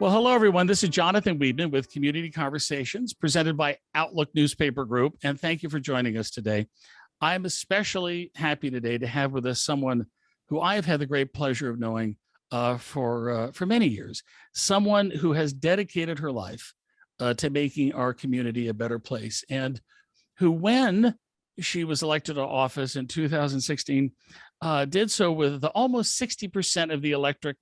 Well, hello, everyone. This is Jonathan Weedman with Community Conversations presented by Outlook Newspaper Group. And thank you for joining us today. I'm especially happy today to have with us someone who I have had the great pleasure of knowing for many years, someone who has dedicated her life to making our community a better place, and who, when she was elected to office in 2016, did so with almost 60% of the electorate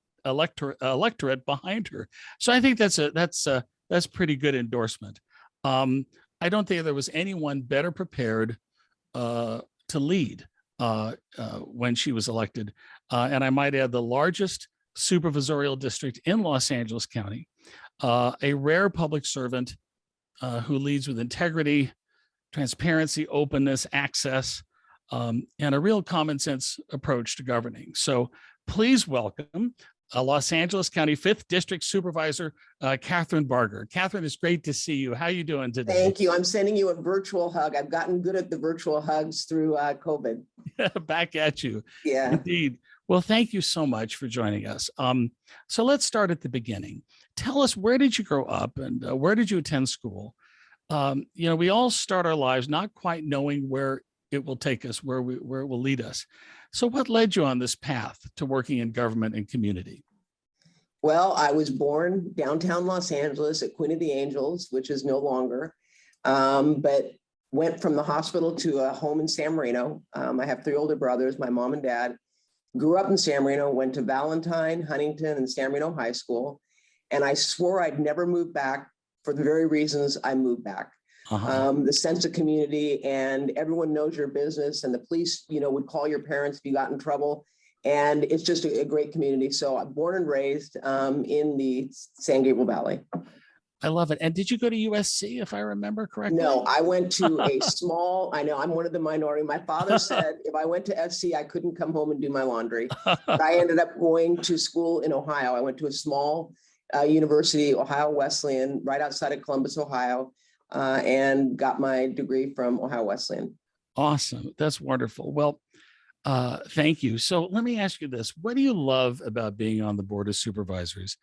behind her. So I think that's pretty good endorsement. I don't think there was anyone better prepared to lead when she was elected. And I might add, the largest supervisorial district in Los Angeles County, a rare public servant who leads with integrity, transparency, openness, access, and a real common sense approach to governing. So please welcome Los Angeles County 5th District Supervisor Kathryn Barger. Kathryn, it's great to see you. How are you doing today? Thank you. I'm sending you a virtual hug. I've gotten good at the virtual hugs through COVID. Back at you. Yeah. Indeed. Well, thank you so much for joining us. So let's start at the beginning. Tell us, where did you grow up and where did you attend school? We all start our lives not quite knowing where it will take us, where it will lead us. So what led you on this path to working in government and community? Well, I was born downtown Los Angeles at Queen of the Angels, which is no longer, but went from the hospital to a home in San Marino. I have 3 older brothers, my mom and dad. Grew up in San Marino, went to Valentine, Huntington, and San Marino High School. And I swore I'd never move back for the very reasons I moved back. The sense of community, and everyone knows your business, and the police, would call your parents if you got in trouble. And it's just a great community. So I'm born and raised in the San Gabriel Valley. I love it. And did you go to USC, if I remember correctly? No, I went to a small, I know I'm one of the minority. My father said if I went to SC, I couldn't come home and do my laundry. But I ended up going to school in Ohio. I went to a small university, Ohio Wesleyan, right outside of Columbus, Ohio. And got my degree from Ohio Wesleyan. Awesome. That's wonderful. Well, thank you. So let me ask you this. What do you love about being on the Board of Supervisors?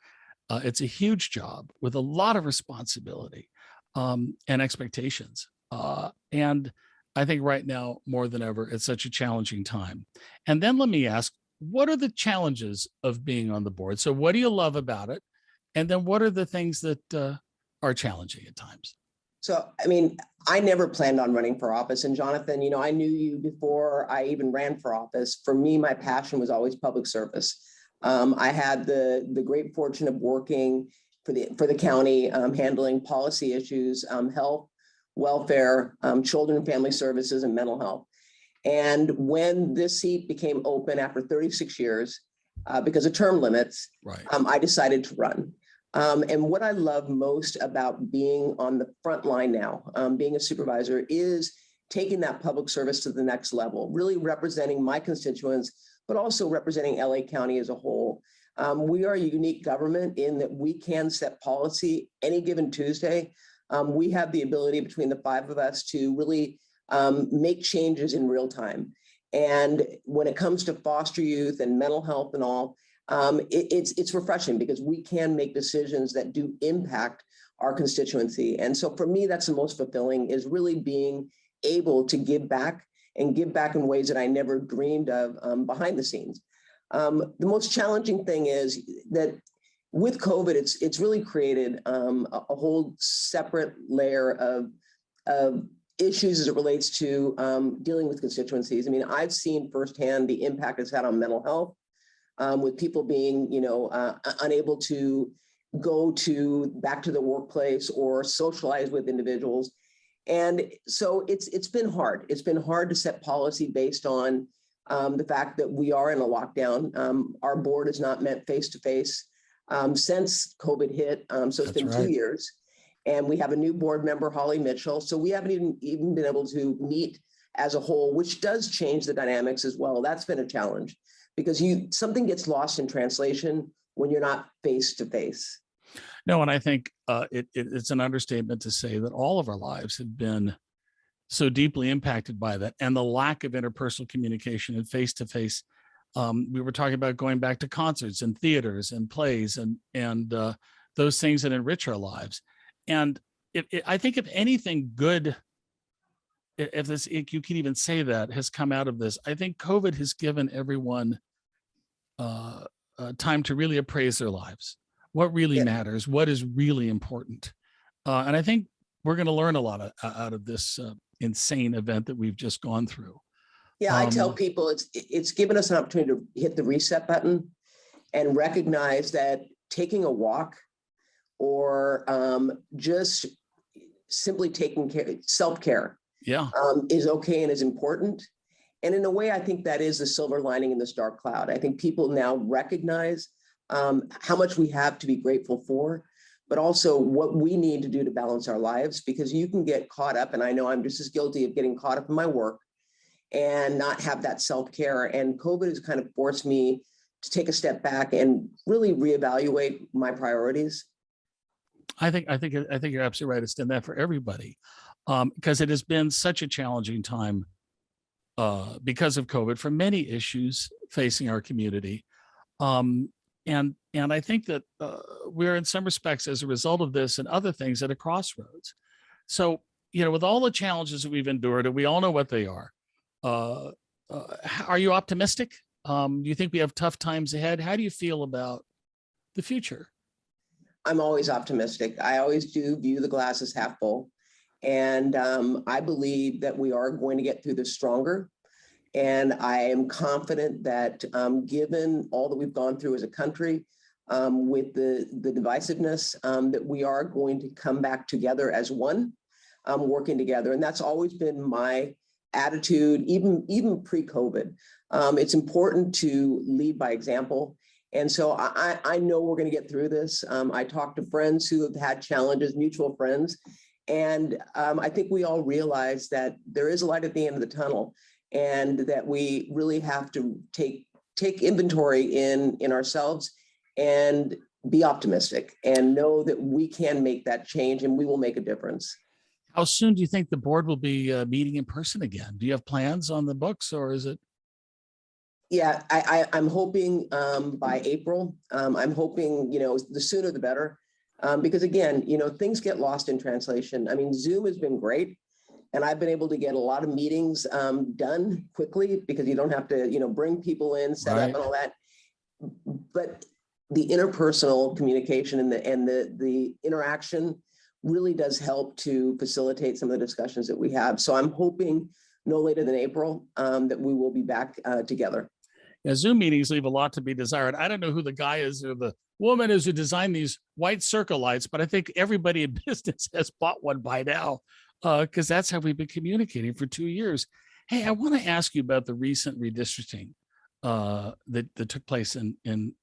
It's a huge job with a lot of responsibility and expectations. And I think right now, more than ever, it's such a challenging time. And then let me ask, what are the challenges of being on the board? So what do you love about it? And then what are the things that are challenging at times? So, I never planned on running for office. And Jonathan, I knew you before I even ran for office. For me, my passion was always public service. I had the great fortune of working for the county, handling policy issues, health, welfare, children and family services, and mental health. And when this seat became open after 36 years, because of term limits, right, I decided to run. And what I love most about being on the front line now, being a supervisor, is taking that public service to the next level, really representing my constituents, but also representing LA County as a whole. We are a unique government in that we can set policy any given Tuesday. We have the ability between the 5 of us to really make changes in real time. And when it comes to foster youth and mental health and all, it's refreshing because we can make decisions that do impact our constituency. And so for me, that's the most fulfilling, is really being able to give back and give back in ways that I never dreamed of behind the scenes. The most challenging thing is that with COVID, it's really created a whole separate layer of issues as it relates to dealing with constituencies. I've seen firsthand the impact it's had on mental health, with people being, unable to go back to the workplace or socialize with individuals. And so it's been hard. It's been hard to set policy based on the fact that we are in a lockdown. Our board has not met face-to-face since COVID hit. So it's been 2 years. And we have a new board member, Holly Mitchell. So we haven't even been able to meet as a whole, which does change the dynamics as well. That's been a challenge because something gets lost in translation when you're not face-to-face. No, and I think it's an understatement to say that all of our lives have been so deeply impacted by that and the lack of interpersonal communication and face-to-face. We were talking about going back to concerts and theaters and plays and those things that enrich our lives. And I think if anything good, if this, if you can even say that, has come out of this, I think COVID has given everyone time to really appraise their lives, what really matters, what is really important. And I think we're going to learn a lot out of this insane event that we've just gone through. Yeah, I tell people it's given us an opportunity to hit the reset button and recognize that taking a walk or just simply taking care, self-care is okay and is important. And in a way, I think that is the silver lining in this dark cloud. I think people now recognize how much we have to be grateful for, but also what we need to do to balance our lives, because you can get caught up, and I know I'm just as guilty of getting caught up in my work and not have that self-care. And COVID has kind of forced me to take a step back and really reevaluate my priorities. I think you're absolutely right. It's done that for everybody, because it has been such a challenging time because of COVID for many issues facing our community. And I think that we're in some respects, as a result of this and other things, at a crossroads. So, with all the challenges that we've endured, and we all know what they are you optimistic? Do you think we have tough times ahead? How do you feel about the future? I'm always optimistic. I always do view the glass as half full. And I believe that we are going to get through this stronger. And I am confident that given all that we've gone through as a country, with the divisiveness, that we are going to come back together as one, working together. And that's always been my attitude, even pre-COVID. It's important to lead by example. And so I know we're going to get through this. I talked to friends who have had challenges, mutual friends, and I think we all realize that there is a light at the end of the tunnel, and that we really have to take inventory in ourselves and be optimistic and know that we can make that change and we will make a difference. How soon do you think the board will be meeting in person again? Do you have plans on the books, or is it? Yeah, I'm hoping by April. I'm hoping, the sooner the better, because again, things get lost in translation. I mean, Zoom has been great, and I've been able to get a lot of meetings done quickly because you don't have to, bring people in, set up and all that. But the interpersonal communication and the interaction really does help to facilitate some of the discussions that we have. So I'm hoping no later than April that we will be back together. Yeah, Zoom meetings leave a lot to be desired. I don't know who the guy is or the woman is who designed these white circle lights, but I think everybody in business has bought one by now, because that's how we've been communicating for 2 years. Hey, I want to ask you about the recent redistricting that took place in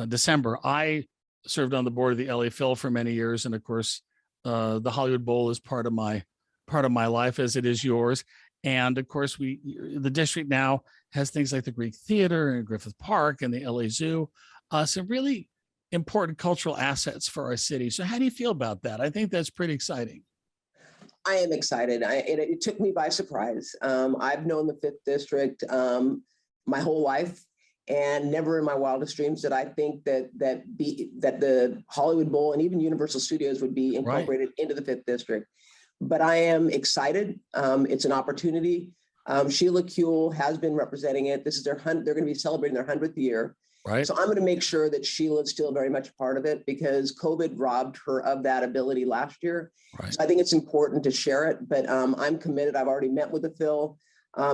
December. I served on the board of the LA Phil for many years, and of course, the Hollywood Bowl is part of my life, as it is yours. And of course, the district now has things like the Greek Theater and Griffith Park and the LA Zoo, some really important cultural assets for our city. So how do you feel about that? I think that's pretty exciting. I am excited. It took me by surprise. I've known the 5th District my whole life, and never in my wildest dreams did I think that the Hollywood Bowl and even Universal Studios would be incorporated into the 5th District. But I am excited. It's an opportunity. Sheila Kuehl has been representing it. This is they're going to be celebrating their 100th year. Right. So I'm going to make sure that Sheila is still very much a part of it, because COVID robbed her of that ability last year. Right. So I think it's important to share it, but I'm committed. I've already met with the Phil.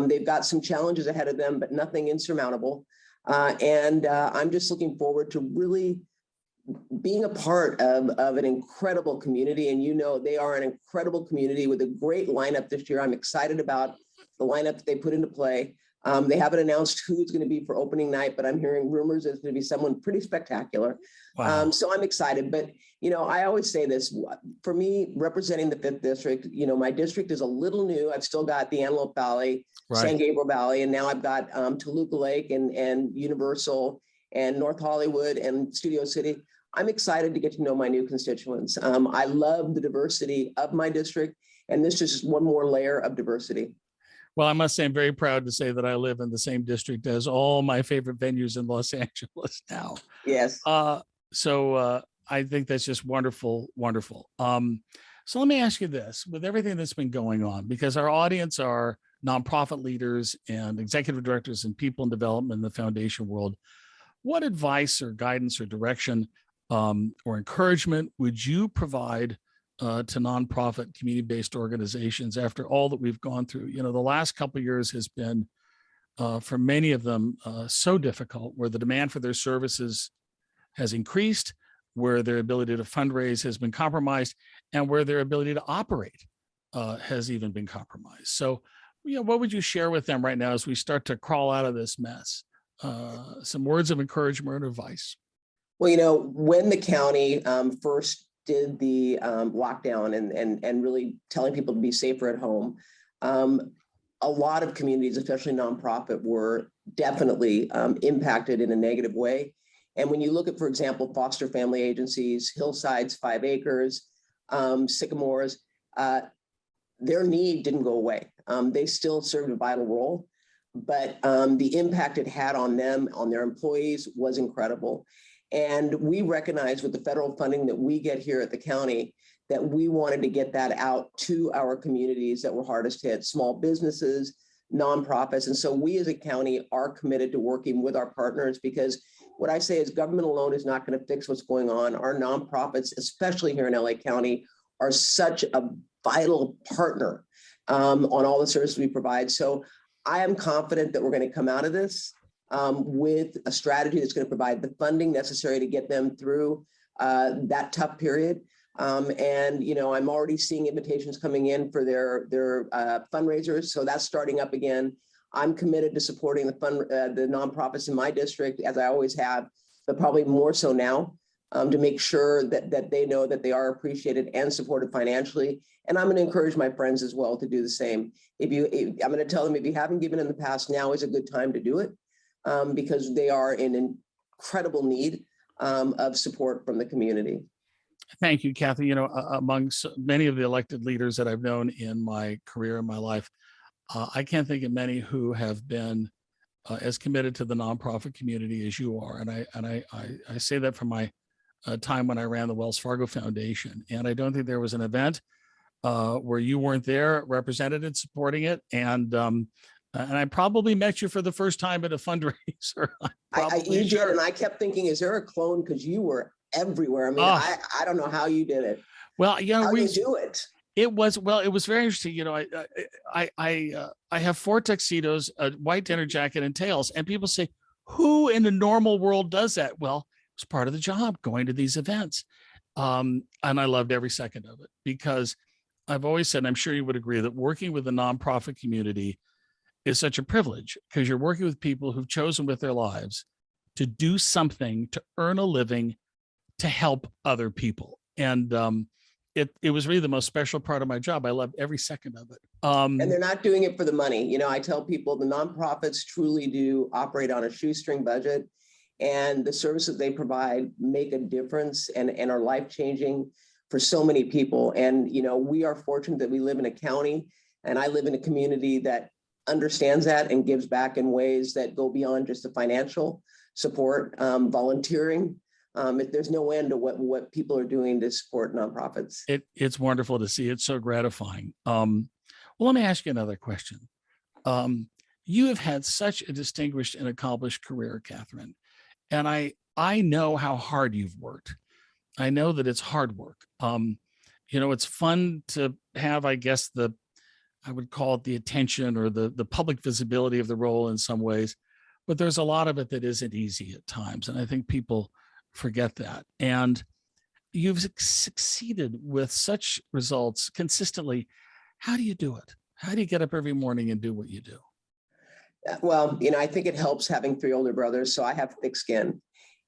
They've got some challenges ahead of them, but nothing insurmountable. And I'm just looking forward to really being a part of an incredible community. And they are an incredible community with a great lineup this year. I'm excited about the lineup that they put into play. They haven't announced who it's going to be for opening night, but I'm hearing rumors it's going to be someone pretty spectacular. Wow. So I'm excited. But, I always say this, for me, representing the 5th District, my district is a little new. I've still got the Antelope Valley, San Gabriel Valley, and now I've got Toluca Lake and Universal and North Hollywood and Studio City. I'm excited to get to know my new constituents. I love the diversity of my district, and this is just one more layer of diversity. Well, I must say I'm very proud to say that I live in the same district as all my favorite venues in Los Angeles now. Yes. So I think that's just wonderful, wonderful. So let me ask you this, with everything that's been going on, because our audience are nonprofit leaders and executive directors and people in development in the foundation world, what advice or guidance or direction or encouragement would you provide to nonprofit community-based organizations after all that we've gone through? You know, the last couple of years has been, for many of them, so difficult, where the demand for their services has increased, where their ability to fundraise has been compromised, and where their ability to operate has even been compromised. So, you know, what would you share with them right now as we start to crawl out of this mess? Some words of encouragement or advice. Well, you know, when the county first did the lockdown and really telling people to be safer at home, a lot of communities, especially nonprofit, were definitely impacted in a negative way. And when you look at, for example, foster family agencies, Hillsides, 5 Acres, Sycamores, their need didn't go away. They still served a vital role, but the impact it had on them, on their employees, was incredible. And we recognize with the federal funding that we get here at the county that we wanted to get that out to our communities that were hardest hit, small businesses, nonprofits. And so we as a county are committed to working with our partners, because what I say is government alone is not going to fix what's going on. Our nonprofits, especially here in LA County, are such a vital partner on all the services we provide. So I am confident that we're going to come out of this with a strategy that's going to provide the funding necessary to get them through that tough period. And, you know, I'm already seeing invitations coming in for their fundraisers. So that's starting up again. I'm committed to supporting the nonprofits in my district, as I always have, but probably more so now, to make sure that they know that they are appreciated and supported financially. And I'm going to encourage my friends as well to do the same. I'm going to tell them, if you haven't given in the past, now is a good time to do it, because they are in incredible need of support from the community. Thank you, Kathy. You know, among many of the elected leaders that I've known in my career, in my life, I can't think of many who have been as committed to the nonprofit community as you are. And I say that from my time when I ran the Wells Fargo Foundation. And I don't think there was an event where you weren't there, represented and supporting it. And I probably met you for the first time at a fundraiser. You did, and I kept thinking, is there a clone? Because you were everywhere. I mean, I don't know how you did it. Well, you know, how do you do it? It was very interesting. You know, I have 4 tuxedos, a white dinner jacket, and tails, and people say, who in the normal world does that? Well, it's part of the job, going to these events. And I loved every second of it, because I've always said, and I'm sure you would agree, that working with the nonprofit community is such a privilege, because you're working with people who've chosen with their lives to do something, to earn a living, to help other people. And it was really the most special part of my job. I loved every second of it. And they're not doing it for the money. You know, I tell people the nonprofits truly do operate on a shoestring budget, and the services they provide make a difference and are life-changing for so many people. And, you know, we are fortunate that we live in a county, and I live in a community that understands that and gives back in ways that go beyond just the financial support, volunteering. There's no end to what people are doing to support nonprofits. It's wonderful to see. It's so gratifying. Well, let me ask you another question. You have had such a distinguished and accomplished career, Kathryn, and I know how hard you've worked. I know that it's hard work. You know, it's fun to have, I guess, I would call it the attention or the public visibility of the role in some ways, but there's a lot of it that isn't easy at times. And I think people forget that. And you've succeeded with such results consistently. How do you do it? How do you get up every morning and do what you do? Well, you know, I think it helps having 3 older brothers, so I have thick skin.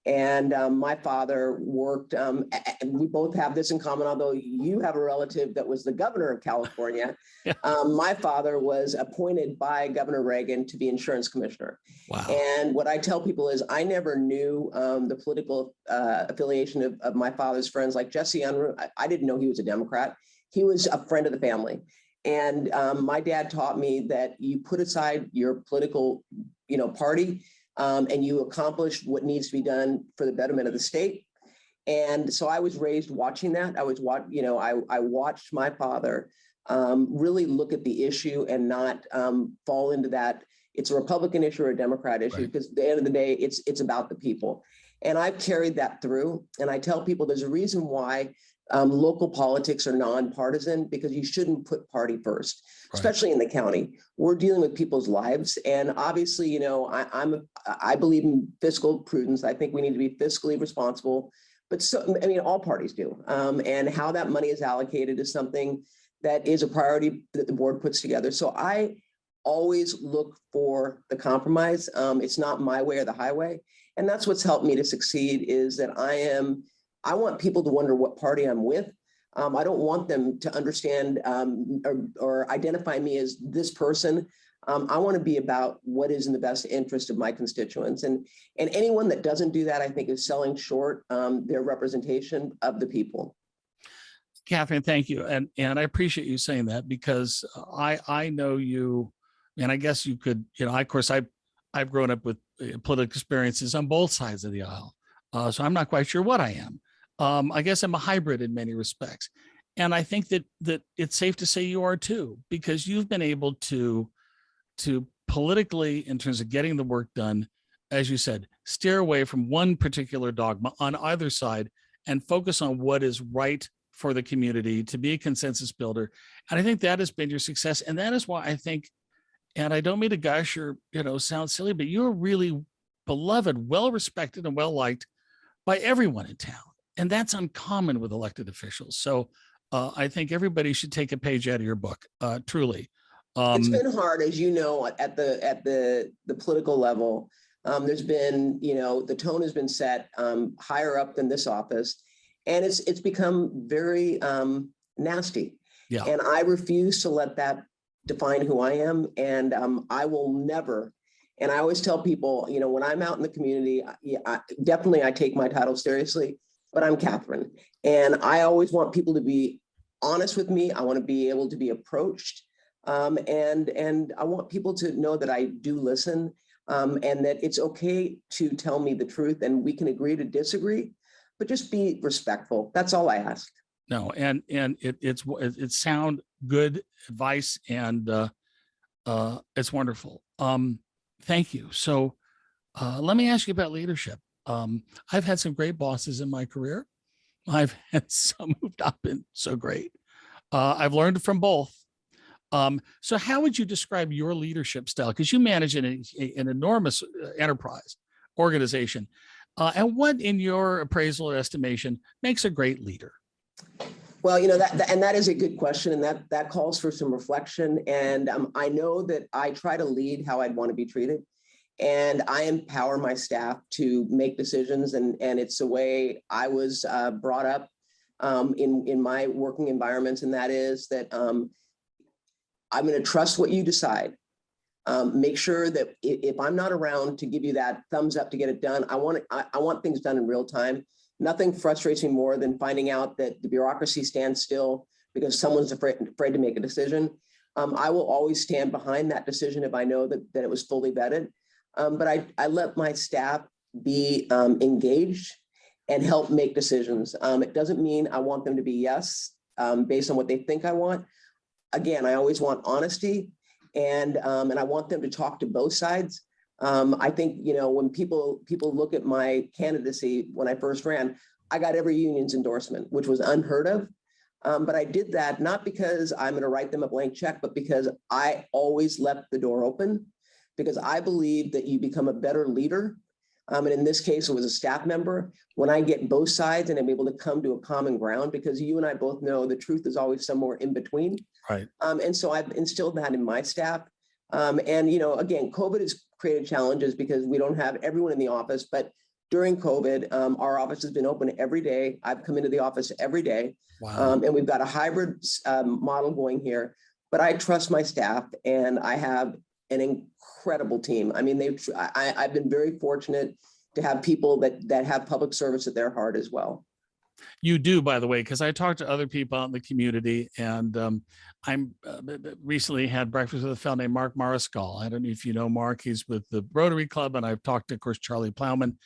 And my father worked, and we both have this in common, although you have a relative that was the governor of California. Yeah. My father was appointed by Governor Reagan to be insurance commissioner. Wow. And what I tell people is I never knew the political affiliation of my father's friends, like Jesse Unruh. I didn't know he was a Democrat. He was a friend of the family. And my dad taught me that you put aside your political, party, and you accomplish what needs to be done for the betterment of the state. And so I was raised watching that. I watched my father really look at the issue and not fall into that. It's a Republican issue or a Democrat issue, because at the end of the day, it's about the people. And I've carried that through. And I tell people there's a reason why local politics are nonpartisan, because you shouldn't put party first, especially in the county. We're dealing with people's lives. And obviously, I believe in fiscal prudence. I think we need to be fiscally responsible. But all parties do. And how that money is allocated is something that is a priority that the board puts together. So I always look for the compromise. It's not my way or the highway. And that's what's helped me to succeed, is that I want people to wonder what party I'm with. I don't want them to understand or identify me as this person. I want to be about what is in the best interest of my constituents. And anyone that doesn't do that, I think, is selling short their representation of the people. Kathryn, thank you. And I appreciate you saying that, because I know you, and I guess you could, of course, I've grown up with political experiences on both sides of the aisle. So I'm not quite sure what I am. I guess I'm a hybrid in many respects. And I think that it's safe to say you are too, because you've been able to politically, in terms of getting the work done, as you said, steer away from one particular dogma on either side and focus on what is right for the community, to be a consensus builder. And I think that has been your success. And that is why I think, and I don't mean to gush or, sound silly, but you're really beloved, well-respected and well-liked by everyone in town. And that's uncommon with elected officials. So I think everybody should take a page out of your book, truly. It's been hard, as you know, at the political level. There's been, the tone has been set higher up than this office, and it's become very nasty. Yeah. And I refuse to let that define who I am. And I will never. And I always tell people, when I'm out in the community, definitely I take my title seriously, but I'm Kathryn. And I always want people to be honest with me. I want to be able to be approached. And I want people to know that I do listen, and that it's okay to tell me the truth, and we can agree to disagree, but just be respectful. That's all I ask. No, and it's sound good advice, and it's wonderful. Thank you. So let me ask you about leadership. I've had some great bosses in my career. I've had some who've not been so great. I've learned from both. So how would you describe your leadership style? Because you manage an enormous enterprise organization. And what, in your appraisal or estimation, makes a great leader? Well, that is a good question, and that calls for some reflection. And I know that I try to lead how I'd want to be treated, and I empower my staff to make decisions. And it's the way I was brought up in my working environments, and that is that I'm going to trust what you decide. Make sure that if I'm not around to give you that thumbs up to get it done, I want things done in real time. Nothing frustrates me more than finding out that the bureaucracy stands still because someone's afraid to make a decision. I will always stand behind that decision if I know that it was fully vetted. But I let my staff be engaged and help make decisions. It doesn't mean I want them to be yes, based on what they think I want. Again, I always want honesty, and I want them to talk to both sides. I think, when people look at my candidacy when I first ran, I got every union's endorsement, which was unheard of. But I did that not because I'm going to write them a blank check, but because I always left the door open, because I believe that you become a better leader. And in this case, it was a staff member, when I get both sides and I'm able to come to a common ground, because you and I both know the truth is always somewhere in between. Right. And so I've instilled that in my staff. And, again, COVID has created challenges because we don't have everyone in the office. But during COVID, our office has been open every day. I've come into the office every day. Wow. And we've got a hybrid model going here. But I trust my staff, and I have an incredible team. I mean, I've been very fortunate to have people that have public service at their heart as well. You do, by the way, because I talked to other people out in the community, and I'm recently had breakfast with a fellow named Mark Mariscal. I don't know if you know Mark. He's with the Rotary Club, and I've talked to, of course, Charlie Plowman,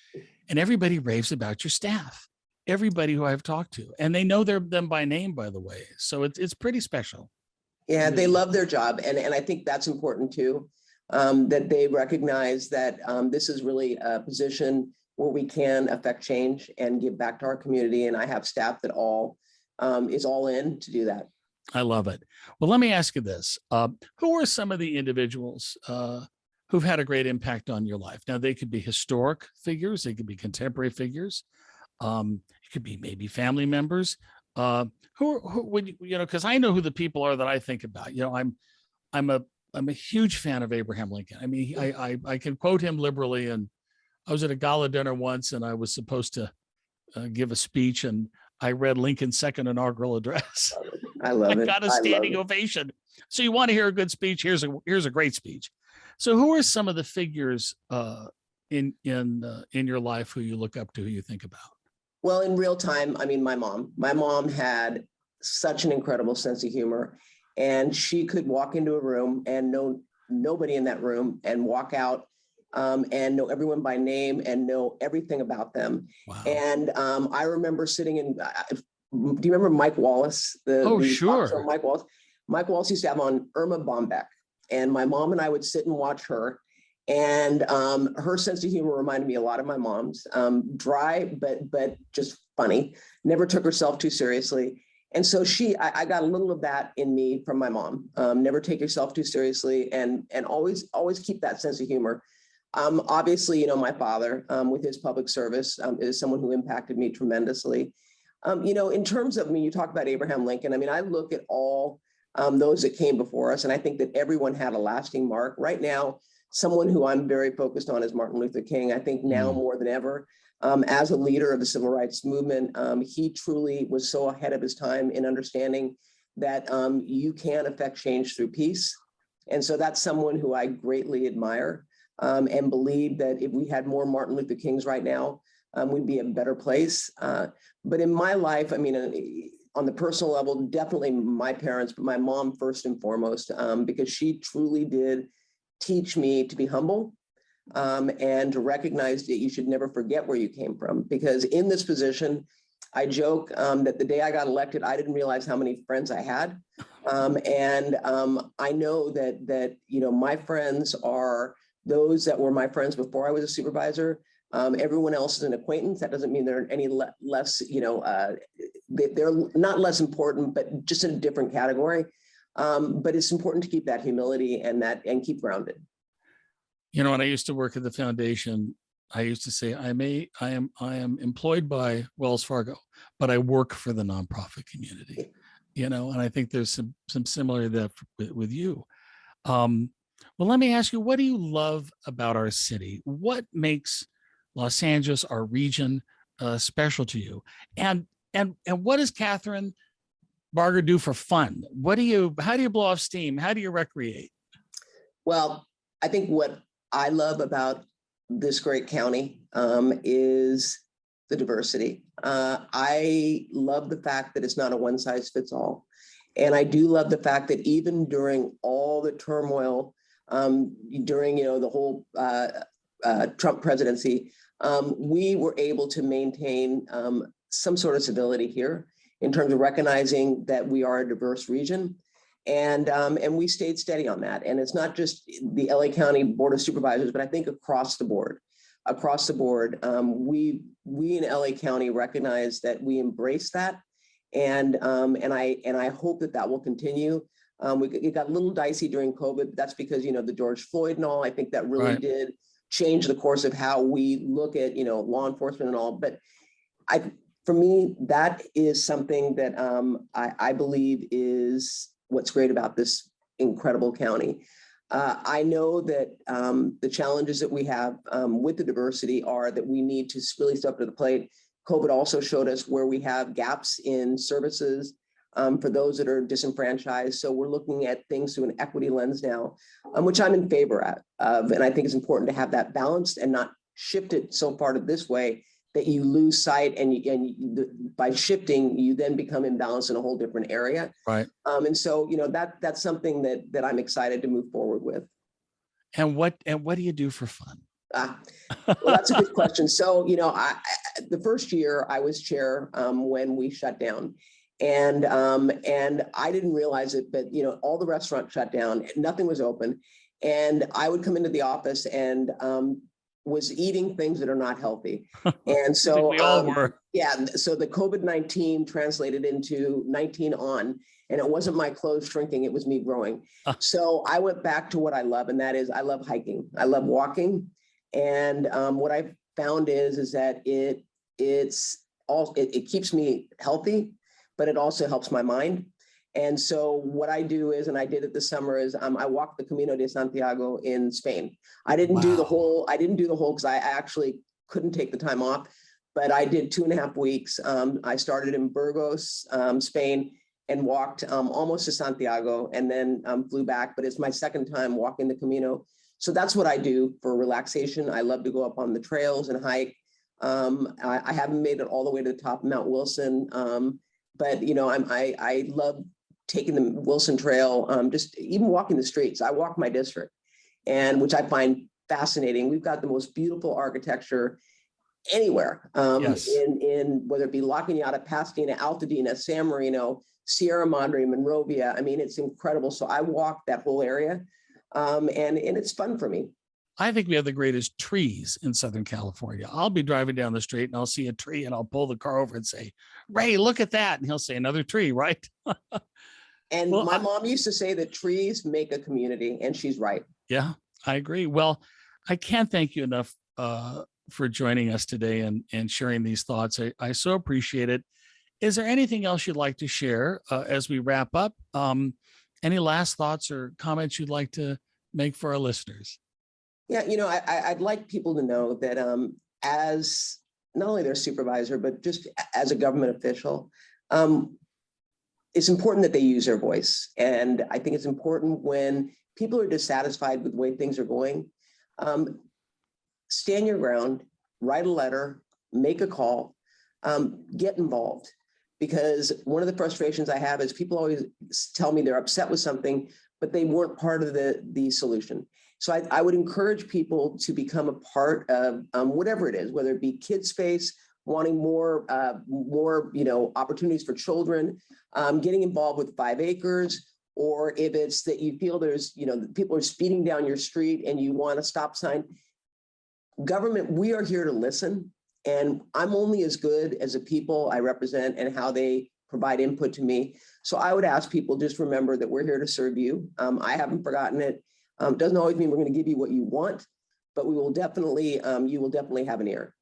and everybody raves about your staff. everybody who I've talked to, and they know them by name, by the way. So it's pretty special. Yeah, they Really. love their job. And I think that's important too, that they recognize that this is really a position where we can affect change and give back to our community. And I have staff that is all in to do that. I love it. Well, let me ask you this. Who are some of the individuals who've had a great impact on your life? Now, they could be historic figures. They could be contemporary figures. It could be maybe family members. Who would you know? Because I know who the people are that I think about. You know, I'm a huge fan of Abraham Lincoln. I mean, I can quote him liberally. And I was at a gala dinner once, and I was supposed to give a speech, and I read Lincoln's second inaugural address. I love it. I got a standing ovation. So you want to hear a good speech? Here's a great speech. So who are some of the figures in your life who you look up to, who you think about? Well, in real time, I mean, my mom had such an incredible sense of humor, and she could walk into a room and know nobody in that room and walk out and know everyone by name and know everything about them. Wow. And I remember sitting in, do you remember Mike Wallace? Sure. Mike Wallace. Mike Wallace used to have on Irma Bombeck, and my mom and I would sit and watch her. And her sense of humor reminded me a lot of my mom's. Dry, but just funny. Never took herself too seriously. And so I got a little of that in me from my mom. Never take yourself too seriously, and always keep that sense of humor. Obviously, you know, my father with his public service is someone who impacted me tremendously. You know, in terms of, I mean, you talk about Abraham Lincoln. I mean, I look at all those that came before us, and I think that everyone had a lasting mark. Right now, someone who I'm very focused on is Martin Luther King. I think now more than ever, as a leader of the civil rights movement, he truly was so ahead of his time in understanding that you can affect change through peace. And so that's someone who I greatly admire and believe that if we had more Martin Luther Kings right now, we'd be a better place. But in my life, I mean, on the personal level, definitely my parents, but my mom first and foremost, because she truly did teach me to be humble and to recognize that you should never forget where you came from. Because in this position, I joke that the day I got elected, I didn't realize how many friends I had. And I know that, you know, my friends are those that were my friends before I was a supervisor. Everyone else is an acquaintance. That doesn't mean they're any less, you know, they're not less important, but just in a different category. But it's important to keep that humility and keep grounded. You know, when I used to work at the foundation, I used to say, I am employed by Wells Fargo, but I work for the nonprofit community. You know, and I think there's some similarity that with you. Well, let me ask you, what do you love about our city? What makes Los Angeles, our region, special to you? And what does Kathryn Barger do for fun? How do you blow off steam? How do you recreate? Well, I think what I love about this great county is the diversity. I love the fact that it's not a one size fits all. And I do love the fact that even during all the turmoil, during, you know, the whole Trump presidency, we were able to maintain some sort of civility here in terms of recognizing that we are a diverse region. And we stayed steady on that. And it's not just the LA County Board of Supervisors, but I think across the board, we in LA County recognize that we embrace that. And I hope that will continue. It got a little dicey during COVID, but that's because, you know, the George Floyd and all, I think that really did change the course of how we look at, you know, law enforcement and all. But for me, that is something that I believe is what's great about this incredible county. I know that the challenges that we have with the diversity are that we need to really step up to the plate. COVID also showed us where we have gaps in services for those that are disenfranchised. So we're looking at things through an equity lens now, which I'm in favor of. And I think it's important to have that balanced and not shift it so far to this way that you lose sight, and by shifting, you then become imbalanced in a whole different area. Right. And so, you know, that's something that I'm excited to move forward with. And what do you do for fun? Well, that's a good question. So, you know, the first year I was chair when we shut down. And I didn't realize it, but all the restaurants shut down, nothing was open. And I would come into the office and was eating things that are not healthy. And so we all were. Yeah, so the COVID-19 translated into 19 on, and it wasn't my clothes shrinking, it was me growing. So I went back to what I love, and that is I love hiking. I love walking. And what I found is that it keeps me healthy, but it also helps my mind. And so what I do is, and I did it this summer, is I walked the Camino de Santiago in Spain. I didn't do the whole because I actually couldn't take the time off, but I did 2.5 weeks. I started in Burgos, Spain, and walked almost to Santiago, and then flew back. But it's my second time walking the Camino. So that's what I do for relaxation. I love to go up on the trails and hike. I haven't made it all the way to the top of Mount Wilson, but I love taking the Wilson Trail, just even walking the streets. I walk my district, and which I find fascinating. We've got the most beautiful architecture anywhere, Yes. in whether it be La Cañada, Pasadena, Altadena, San Marino, Sierra Madre, Monrovia. I mean, it's incredible. So I walk that whole area, and it's fun for me. I think we have the greatest trees in Southern California. I'll be driving down the street and I'll see a tree and I'll pull the car over and say, "Ray, look at that." And he'll say, "Another tree," right? And Well, my mom used to say that trees make a community, and she's right. Yeah, I agree. Well, I can't thank you enough for joining us today and sharing these thoughts. I so appreciate it. Is there anything else you'd like to share as we wrap up? Any last thoughts or comments you'd like to make for our listeners? Yeah, I'd like people to know that as not only their supervisor, but just as a government official, it's important that they use their voice. And I think it's important when people are dissatisfied with the way things are going, stand your ground, write a letter, make a call, get involved. Because one of the frustrations I have is people always tell me they're upset with something, but they weren't part of the solution. So I would encourage people to become a part of whatever it is, whether it be kid space, wanting more opportunities for children, getting involved with 5 acres, or if it's that you feel there's, people are speeding down your street and you want a stop sign. Government, we are here to listen, and I'm only as good as the people I represent and how they provide input to me. So I would ask people, just remember that we're here to serve you. I haven't forgotten it. Doesn't always mean we're going to give you what you want, but we will definitely, you will definitely have an ear.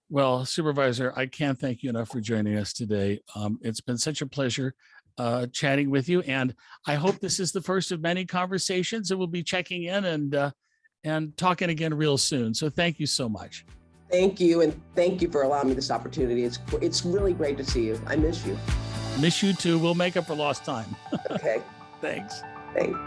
Well, Supervisor, I can't thank you enough for joining us today. It's been such a pleasure chatting with you, and I hope this is the first of many conversations, and we'll be checking in and talking again real soon. So thank you so much. Thank you, and thank you for allowing me this opportunity. It's really great to see you. I miss you. Miss you too. We'll make up for lost time. Okay. Thanks. Thanks.